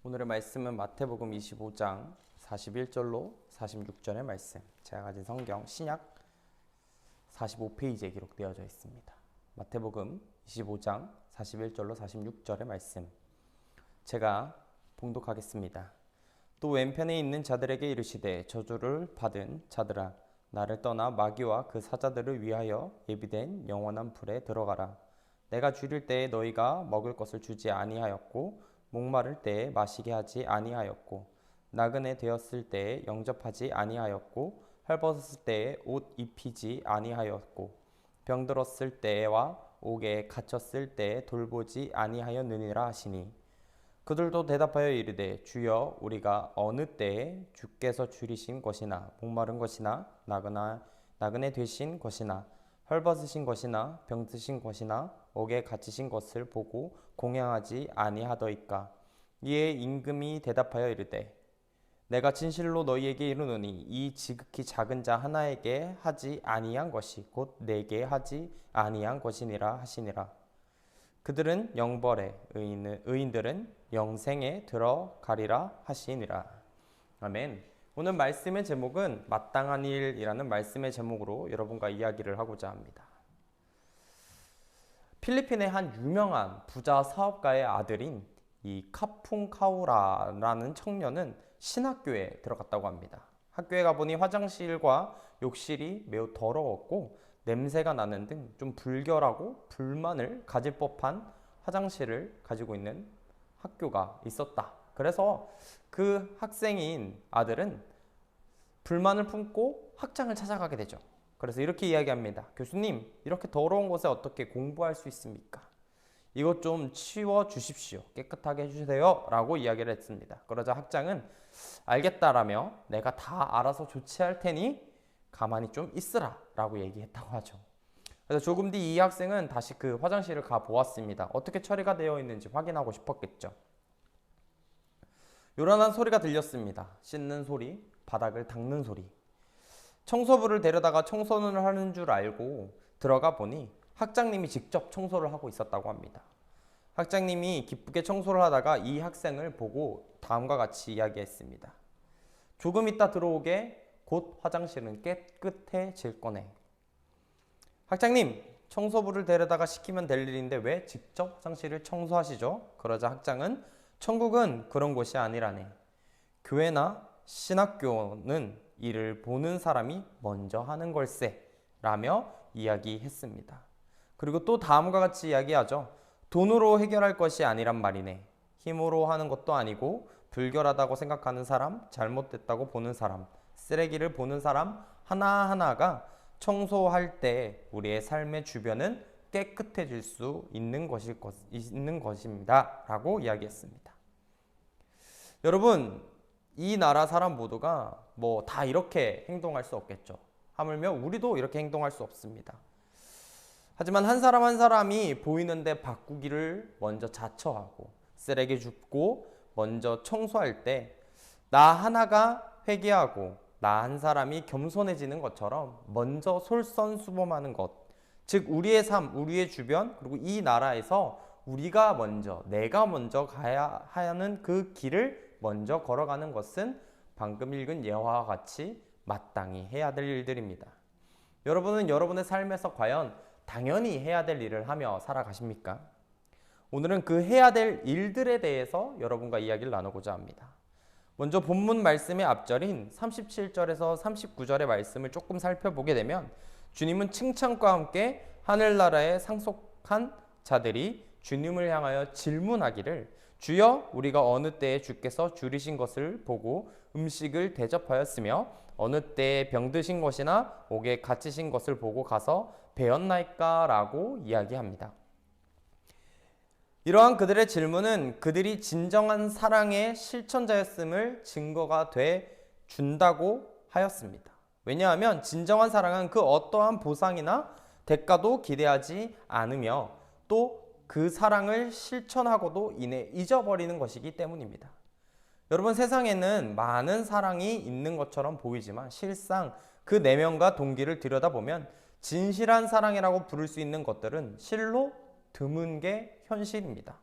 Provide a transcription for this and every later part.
오늘의 말씀은 마태복음 25장 41절로 46절의 말씀. 제가 가진 성경 신약 45페이지에 기록되어져 있습니다. 마태복음 25장 41절로 46절의 말씀. 제가 봉독하겠습니다. 또 왼편에 있는 자들에게 이르시되 저주를 받은 자들아 나를 떠나 마귀와 그 사자들을 위하여 예비된 영원한 불에 들어가라. 내가 줄일 때에 너희가 먹을 것을 주지 아니하였고 목마를 때에 마시게 하지 아니하였고 나그네 되었을 때에 영접하지 아니하였고 헐벗었을 때에 옷 입히지 아니하였고 병들었을 때와 옥에 갇혔을 때에 돌보지 아니하였느니라 하시니 그들도 대답하여 이르되 주여 우리가 어느 때에 주께서 줄이신 것이나 목마른 것이나 나그네 되신 것이나 헐벗으신 것이나 병드신 것이나 옥에 갇히신 것을 보고 공양하지 아니하더이까. 이에 임금이 대답하여 이르되 내가 진실로 너희에게 이르노니 이 지극히 작은 자 하나에게 하지 아니한 것이 곧 내게 하지 아니한 것이니라 하시니라. 그들은 영벌에 의인들은 영생에 들어가리라 하시니라. 아멘. 오늘 말씀의 제목은 마땅한 일이라는 말씀의 제목으로 여러분과 이야기를 하고자 합니다. 필리핀의 한 유명한 부자 사업가의 아들인 이 카풍카우라라는 청년은 신학교에 들어갔다고 합니다. 학교에 가보니 화장실과 욕실이 매우 더러웠고 냄새가 나는 등 좀 불결하고 불만을 가질 법한 화장실을 가지고 있는 학교가 있었다. 그래서 그 학생인 아들은 불만을 품고 학장을 찾아가게 되죠. 그래서 이렇게 이야기합니다. 교수님, 이렇게 더러운 곳에 어떻게 공부할 수 있습니까? 이것 좀 치워 주십시오. 깨끗하게 해주세요. 라고 이야기를 했습니다. 그러자 학장은 알겠다라며 내가 다 알아서 조치할 테니 가만히 좀 있으라 라고 얘기했다고 하죠. 그래서 조금 뒤 이 학생은 다시 그 화장실을 가 보았습니다. 어떻게 처리가 되어 있는지 확인하고 싶었겠죠. 요란한 소리가 들렸습니다. 씻는 소리, 바닥을 닦는 소리. 청소부를 데려다가 청소를 하는 줄 알고 들어가 보니 학장님이 직접 청소를 하고 있었다고 합니다. 학장님이 기쁘게 청소를 하다가 이 학생을 보고 다음과 같이 이야기했습니다. 조금 있다 들어오게 곧 화장실은 깨끗해질 거네. 학장님, 청소부를 데려다가 시키면 될 일인데 왜 직접 화장실을 청소하시죠? 그러자 학장은 천국은 그런 곳이 아니라네. 교회나 신학교는 이를 보는 사람이 먼저 하는 걸세 라며 이야기했습니다. 그리고 또 다음과 같이 이야기하죠. 돈으로 해결할 것이 아니란 말이네. 힘으로 하는 것도 아니고 불결하다고 생각하는 사람, 잘못됐다고 보는 사람, 쓰레기를 보는 사람 하나하나가 청소할 때 우리의 삶의 주변은 깨끗해질 수 있는 것입니다. 라고 이야기했습니다. 여러분, 이 나라 사람 모두가 뭐 다 이렇게 행동할 수 없겠죠. 하물며 우리도 이렇게 행동할 수 없습니다. 하지만 한 사람 한 사람이 보이는데 바꾸기를 먼저 자처하고 쓰레기 줍고 먼저 청소할 때 나 하나가 회개하고 나 한 사람이 겸손해지는 것처럼 먼저 솔선수범하는 것, 즉 우리의 삶, 우리의 주변, 그리고 이 나라에서 우리가 먼저, 내가 먼저 가야 하는 그 길을 먼저 걸어가는 것은 방금 읽은 예화와 같이 마땅히 해야 될 일들입니다. 여러분은 여러분의 삶에서 과연 당연히 해야 될 일을 하며 살아가십니까? 오늘은 그 해야 될 일들에 대해서 여러분과 이야기를 나누고자 합니다. 먼저 본문 말씀의 앞절인 37절에서 39절의 말씀을 조금 살펴보게 되면 주님은 칭찬과 함께 하늘나라에 상속한 자들이 주님을 향하여 질문하기를 주여 우리가 어느 때에 주께서 줄이신 것을 보고 음식을 대접하였으며 어느 때에 병드신 것이나 옥에 갇히신 것을 보고 가서 배웠나이까? 라고 이야기합니다. 이러한 그들의 질문은 그들이 진정한 사랑의 실천자였음을 증거가 돼 준다고 하였습니다. 왜냐하면 진정한 사랑은 그 어떠한 보상이나 대가도 기대하지 않으며 또 그 사랑을 실천하고도 인해 잊어버리는 것이기 때문입니다. 여러분, 세상에는 많은 사랑이 있는 것처럼 보이지만 실상 그 내면과 동기를 들여다보면 진실한 사랑이라고 부를 수 있는 것들은 실로 드문 게 현실입니다.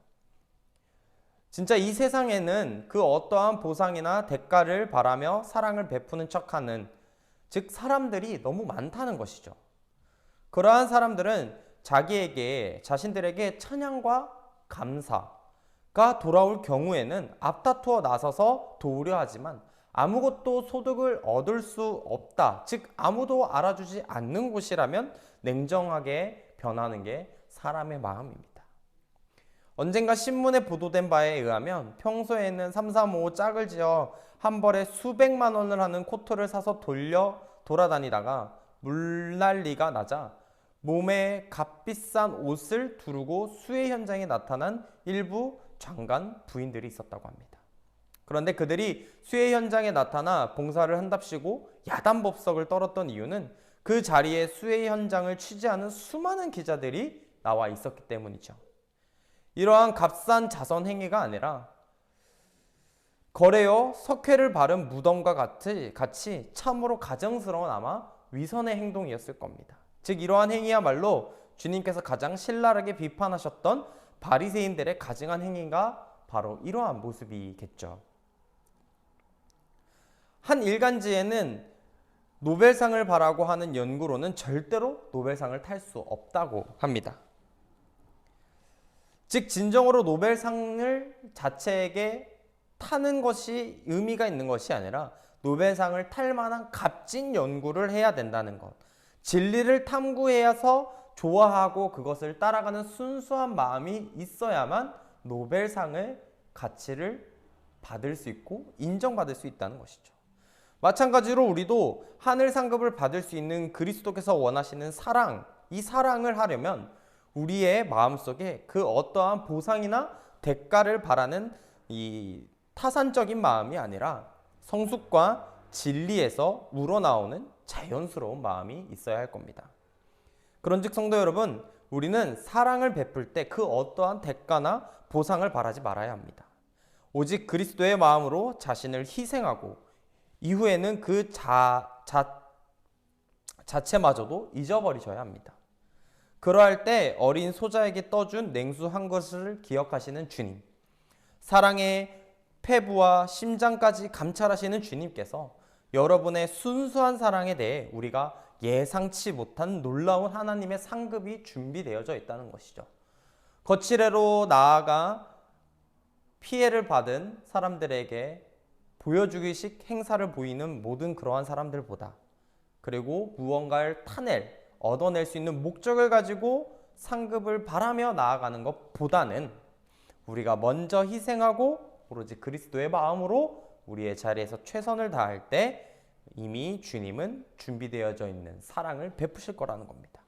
진짜 이 세상에는 그 어떠한 보상이나 대가를 바라며 사랑을 베푸는 척하는, 즉 사람들이 너무 많다는 것이죠. 그러한 사람들은 자신들에게 찬양과 감사가 돌아올 경우에는 앞다투어 나서서 도우려 하지만 아무것도 소득을 얻을 수 없다, 즉 아무도 알아주지 않는 곳이라면 냉정하게 변하는 게 사람의 마음입니다. 언젠가 신문에 보도된 바에 의하면 평소에는 335 짝을 지어 한 벌에 수백만 원을 하는 코트를 사서 돌아다니다가 물난리가 나자 몸에 값비싼 옷을 두르고 수해 현장에 나타난 일부 장관 부인들이 있었다고 합니다. 그런데 그들이 수해 현장에 나타나 봉사를 한답시고 야단법석을 떨었던 이유는 그 자리에 수해 현장을 취재하는 수많은 기자들이 나와 있었기 때문이죠. 이러한 값싼 자선 행위가 아니라 거래여 석회를 바른 무덤과 같이 참으로 가정스러운 아마 위선의 행동이었을 겁니다. 즉 이러한 행위야말로 주님께서 가장 신랄하게 비판하셨던 바리새인들의 가증한 행위가 바로 이러한 모습이겠죠. 한 일간지에는 노벨상을 바라고 하는 연구로는 절대로 노벨상을 탈 수 없다고 합니다. 즉 진정으로 노벨상을 자체에게 타는 것이 의미가 있는 것이 아니라 노벨상을 탈 만한 값진 연구를 해야 된다는 것, 진리를 탐구해서 좋아하고 그것을 따라가는 순수한 마음이 있어야만 노벨상의 가치를 받을 수 있고 인정받을 수 있다는 것이죠. 마찬가지로 우리도 하늘 상급을 받을 수 있는 그리스도께서 원하시는 사랑, 이 사랑을 하려면 우리의 마음속에 그 어떠한 보상이나 대가를 바라는 이 타산적인 마음이 아니라 성숙과 진리에서 우러나오는 자연스러운 마음이 있어야 할 겁니다. 그런즉 성도 여러분, 우리는 사랑을 베풀 때 그 어떠한 대가나 보상을 바라지 말아야 합니다. 오직 그리스도의 마음으로 자신을 희생하고 이후에는 그 자체마저도 잊어버리셔야 합니다. 그러할 때 어린 소자에게 떠준 냉수 한 것을 기억하시는 주님, 사랑의 폐부와 심장까지 감찰하시는 주님께서 여러분의 순수한 사랑에 대해 우리가 예상치 못한 놀라운 하나님의 상급이 준비되어져 있다는 것이죠. 거칠애로 나아가 피해를 받은 사람들에게 보여주기식 행사를 보이는 모든 그러한 사람들보다, 그리고 무언가를 얻어낼 수 있는 목적을 가지고 상급을 바라며 나아가는 것보다는 우리가 먼저 희생하고 오로지 그리스도의 마음으로 우리의 자리에서 최선을 다할 때 이미 주님은 준비되어져 있는 사랑을 베푸실 거라는 겁니다.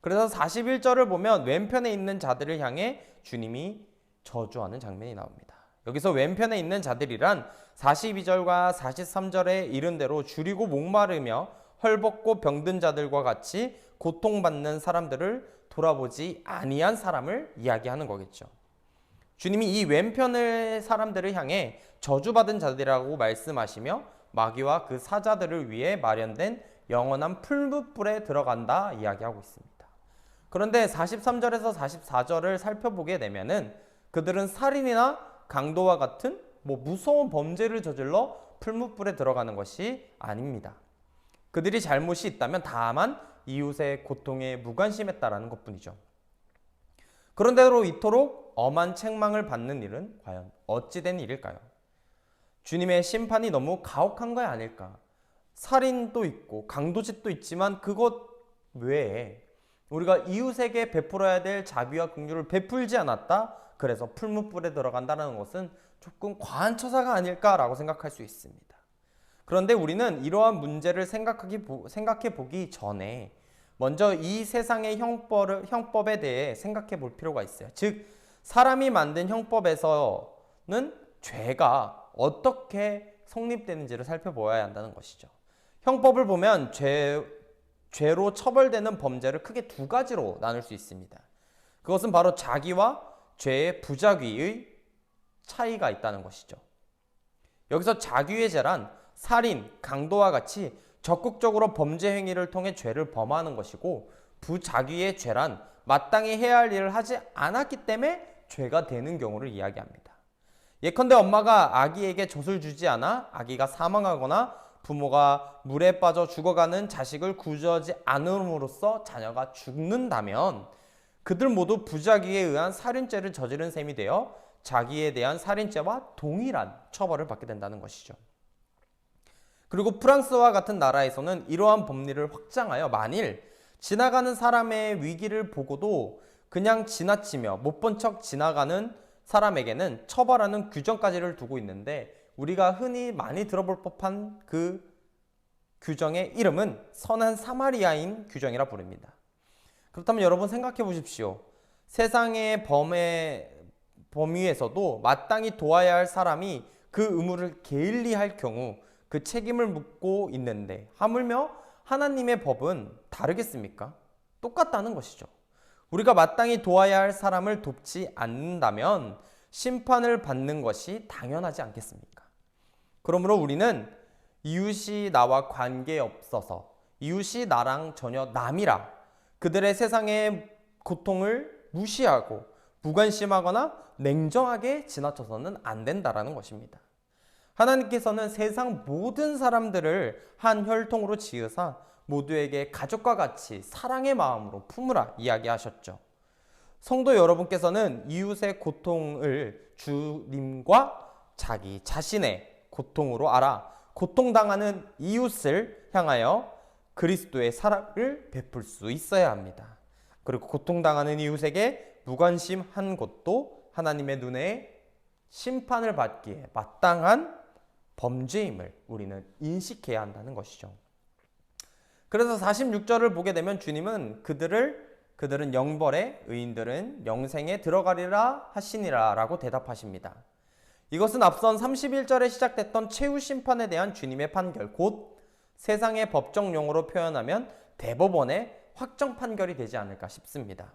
그래서 41절을 보면 왼편에 있는 자들을 향해 주님이 저주하는 장면이 나옵니다. 여기서 왼편에 있는 자들이란 42절과 43절에 이른 대로 줄이고 목마르며 헐벗고 병든 자들과 같이 고통받는 사람들을 돌아보지 아니한 사람을 이야기하는 거겠죠. 주님이 이 왼편의 사람들을 향해 저주받은 자들이라고 말씀하시며 마귀와 그 사자들을 위해 마련된 영원한 풀무불에 들어간다 이야기하고 있습니다. 그런데 43절에서 44절을 살펴보게 되면은 그들은 살인이나 강도와 같은 무서운 범죄를 저질러 풀무불에 들어가는 것이 아닙니다. 그들이 잘못이 있다면 다만 이웃의 고통에 무관심했다라는 것뿐이죠. 그런데로 이토록 엄한 책망을 받는 일은 과연 어찌된 일일까요? 주님의 심판이 너무 가혹한 거 아닐까? 살인도 있고 강도짓도 있지만 그것 외에 우리가 이웃에게 베풀어야 될 자비와 긍휼을 베풀지 않았다? 그래서 풀무불에 들어간다는 것은 조금 과한 처사가 아닐까라고 생각할 수 있습니다. 그런데 우리는 이러한 문제를 생각해 보기 전에 먼저 이 세상의 형법에 대해 생각해 볼 필요가 있어요. 즉 사람이 만든 형법에서는 죄가 어떻게 성립되는지를 살펴보아야 한다는 것이죠. 형법을 보면 죄로 처벌되는 범죄를 크게 두 가지로 나눌 수 있습니다. 그것은 바로 자기와 죄의 부작위의 차이가 있다는 것이죠. 여기서 자기의 죄란 살인, 강도와 같이 적극적으로 범죄 행위를 통해 죄를 범하는 것이고, 부자기의 죄란 마땅히 해야 할 일을 하지 않았기 때문에 죄가 되는 경우를 이야기합니다. 예컨대 엄마가 아기에게 젖을 주지 않아 아기가 사망하거나 부모가 물에 빠져 죽어가는 자식을 구조하지 않음으로써 자녀가 죽는다면 그들 모두 부자기에 의한 살인죄를 저지른 셈이 되어 자기에 대한 살인죄와 동일한 처벌을 받게 된다는 것이죠. 그리고 프랑스와 같은 나라에서는 이러한 법리를 확장하여 만일 지나가는 사람의 위기를 보고도 그냥 지나치며 못 본 척 지나가는 사람에게는 처벌하는 규정까지를 두고 있는데 우리가 흔히 많이 들어볼 법한 그 규정의 이름은 선한 사마리아인 규정이라 부릅니다. 그렇다면 여러분 생각해 보십시오. 세상의 범위에서도 마땅히 도와야 할 사람이 그 의무를 게을리할 경우 그 책임을 묻고 있는데 하물며 하나님의 법은 다르겠습니까? 똑같다는 것이죠. 우리가 마땅히 도와야 할 사람을 돕지 않는다면 심판을 받는 것이 당연하지 않겠습니까? 그러므로 우리는 이웃이 나와 관계없어서 이웃이 나랑 전혀 남이라 그들의 세상의 고통을 무시하고 무관심하거나 냉정하게 지나쳐서는 안 된다라는 것입니다. 하나님께서는 세상 모든 사람들을 한 혈통으로 지으사 모두에게 가족과 같이 사랑의 마음으로 품으라 이야기하셨죠. 성도 여러분께서는 이웃의 고통을 주님과 자기 자신의 고통으로 알아 고통당하는 이웃을 향하여 그리스도의 사랑을 베풀 수 있어야 합니다. 그리고 고통당하는 이웃에게 무관심한 것도 하나님의 눈에 심판을 받기에 마땅한 범죄임을 우리는 인식해야 한다는 것이죠. 그래서 46절을 보게 되면 주님은 그들은 영벌에 의인들은 영생에 들어가리라 하시니라 라고 대답하십니다. 이것은 앞선 31절에 시작됐던 최후 심판에 대한 주님의 판결, 곧 세상의 법정 용어로 표현하면 대법원의 확정 판결이 되지 않을까 싶습니다.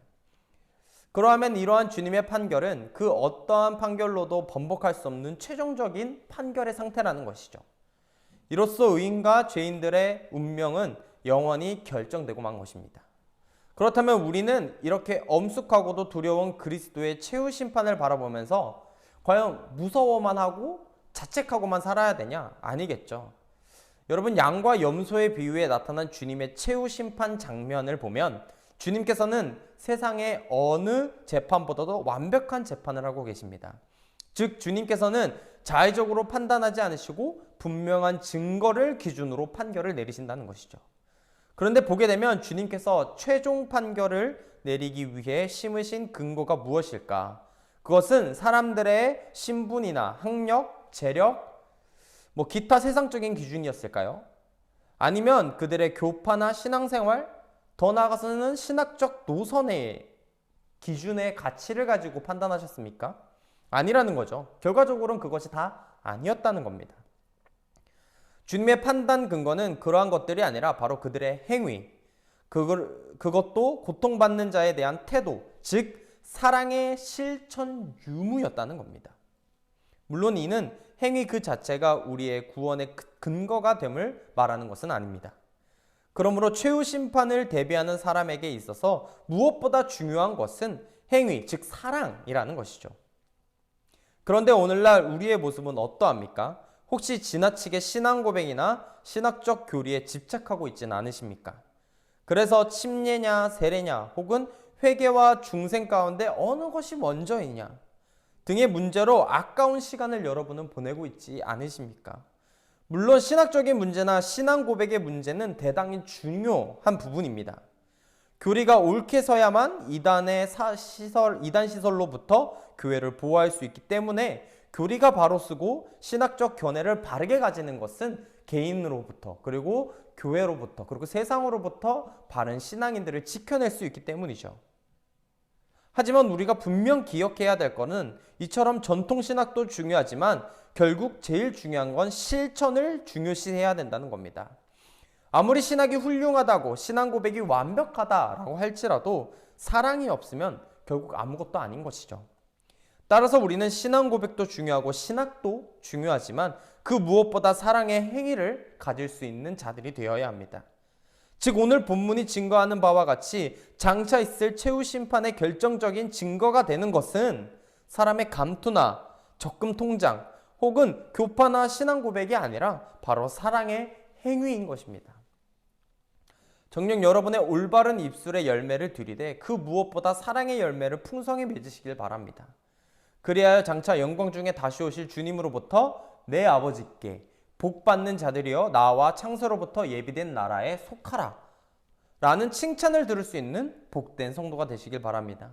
그러하면 이러한 주님의 판결은 그 어떠한 판결로도 번복할 수 없는 최종적인 판결의 상태라는 것이죠. 이로써 의인과 죄인들의 운명은 영원히 결정되고 만 것입니다. 그렇다면 우리는 이렇게 엄숙하고도 두려운 그리스도의 최후 심판을 바라보면서 과연 무서워만 하고 자책하고만 살아야 되냐? 아니겠죠. 여러분, 양과 염소의 비유에 나타난 주님의 최후 심판 장면을 보면 주님께서는 세상의 어느 재판보다도 완벽한 재판을 하고 계십니다. 즉 주님께서는 자의적으로 판단하지 않으시고 분명한 증거를 기준으로 판결을 내리신다는 것이죠. 그런데 보게 되면 주님께서 최종 판결을 내리기 위해 심으신 근거가 무엇일까? 그것은 사람들의 신분이나 학력, 재력, 기타 세상적인 기준이었을까요? 아니면 그들의 교파나 신앙생활, 더 나아가서는 신학적 노선의 기준의 가치를 가지고 판단하셨습니까? 아니라는 거죠. 결과적으로는 그것이 다 아니었다는 겁니다. 주님의 판단 근거는 그러한 것들이 아니라 바로 그들의 행위, 그것도 고통받는 자에 대한 태도, 즉 사랑의 실천 유무였다는 겁니다. 물론 이는 행위 그 자체가 우리의 구원의 근거가 됨을 말하는 것은 아닙니다. 그러므로 최후 심판을 대비하는 사람에게 있어서 무엇보다 중요한 것은 행위, 즉 사랑이라는 것이죠. 그런데 오늘날 우리의 모습은 어떠합니까? 혹시 지나치게 신앙 고백이나 신학적 교리에 집착하고 있지는 않으십니까? 그래서 침례냐 세례냐 혹은 회개와 중생 가운데 어느 것이 먼저이냐 등의 문제로 아까운 시간을 여러분은 보내고 있지 않으십니까? 물론 신학적인 문제나 신앙 고백의 문제는 대단히 중요한 부분입니다. 교리가 옳게 서야만 이단 시설로부터 교회를 보호할 수 있기 때문에 교리가 바로 쓰고 신학적 견해를 바르게 가지는 것은 개인으로부터 그리고 교회로부터 그리고 세상으로부터 바른 신앙인들을 지켜낼 수 있기 때문이죠. 하지만 우리가 분명 기억해야 될 것은 이처럼 전통신학도 중요하지만 결국 제일 중요한 건 실천을 중요시해야 된다는 겁니다. 아무리 신학이 훌륭하다고 신앙 고백이 완벽하다라고 할지라도 사랑이 없으면 결국 아무것도 아닌 것이죠. 따라서 우리는 신앙 고백도 중요하고 신학도 중요하지만 그 무엇보다 사랑의 행위를 가질 수 있는 자들이 되어야 합니다. 즉 오늘 본문이 증거하는 바와 같이 장차 있을 최후 심판의 결정적인 증거가 되는 것은 사람의 감투나 적금 통장 혹은 교파나 신앙 고백이 아니라 바로 사랑의 행위인 것입니다. 정녕 여러분의 올바른 입술의 열매를 들이되 그 무엇보다 사랑의 열매를 풍성히 맺으시길 바랍니다. 그리하여 장차 영광 중에 다시 오실 주님으로부터 내 아버지께 복받는 자들이여 나와 창세로부터 예비된 나라에 속하라 라는 칭찬을 들을 수 있는 복된 성도가 되시길 바랍니다.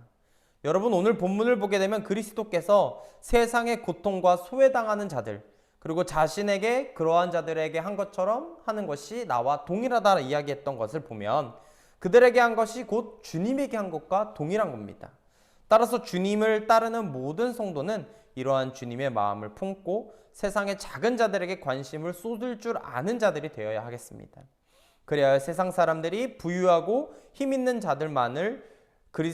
여러분, 오늘 본문을 보게 되면 그리스도께서 세상의 고통과 소외당하는 자들, 그리고 자신에게 그러한 자들에게 한 것처럼 하는 것이 나와 동일하다 이야기했던 것을 보면 그들에게 한 것이 곧 주님에게 한 것과 동일한 겁니다. 따라서 주님을 따르는 모든 성도는 이러한 주님의 마음을 품고 세상의 작은 자들에게 관심을 쏟을 줄 아는 자들이 되어야 하겠습니다. 그래야 세상 사람들이 부유하고 힘 있는 자들만을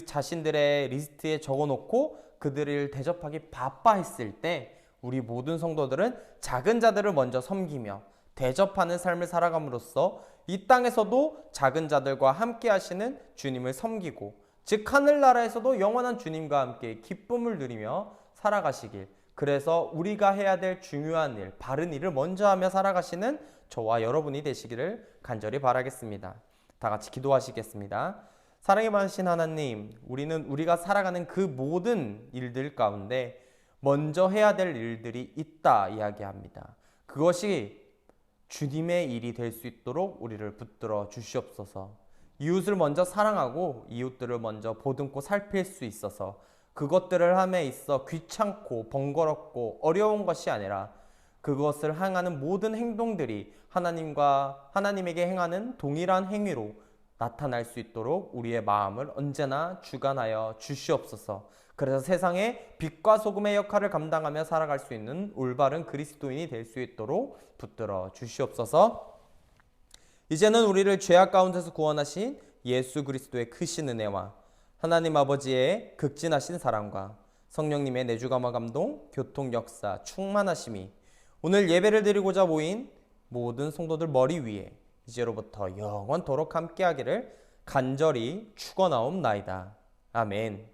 자신들의 리스트에 적어놓고 그들을 대접하기 바빠했을 때 우리 모든 성도들은 작은 자들을 먼저 섬기며 대접하는 삶을 살아감으로써 이 땅에서도 작은 자들과 함께 하시는 주님을 섬기고, 즉 하늘나라에서도 영원한 주님과 함께 기쁨을 누리며 살아가시길, 그래서 우리가 해야 될 중요한 일, 바른 일을 먼저 하며 살아가시는 저와 여러분이 되시기를 간절히 바라겠습니다. 다 같이 기도하시겠습니다. 사랑이 많으신 하나님, 우리는 우리가 살아가는 그 모든 일들 가운데 먼저 해야 될 일들이 있다 이야기합니다. 그것이 주님의 일이 될 수 있도록 우리를 붙들어 주시옵소서. 이웃을 먼저 사랑하고 이웃들을 먼저 보듬고 살필 수 있어서 그것들을 함에 있어 귀찮고 번거롭고 어려운 것이 아니라 그것을 행하는 모든 행동들이 하나님에게 행하는 동일한 행위로 나타날 수 있도록 우리의 마음을 언제나 주관하여 주시옵소서. 그래서 세상에 빛과 소금의 역할을 감당하며 살아갈 수 있는 올바른 그리스도인이 될 수 있도록 붙들어 주시옵소서. 이제는 우리를 죄악 가운데서 구원하신 예수 그리스도의 크신 은혜와 하나님 아버지의 극진하신 사랑과 성령님의 내주감화 감동, 교통 역사, 충만하심이 오늘 예배를 드리고자 모인 모든 성도들 머리 위에 이제로부터 영원토록 함께하기를 간절히 축원하옵나이다. 아멘.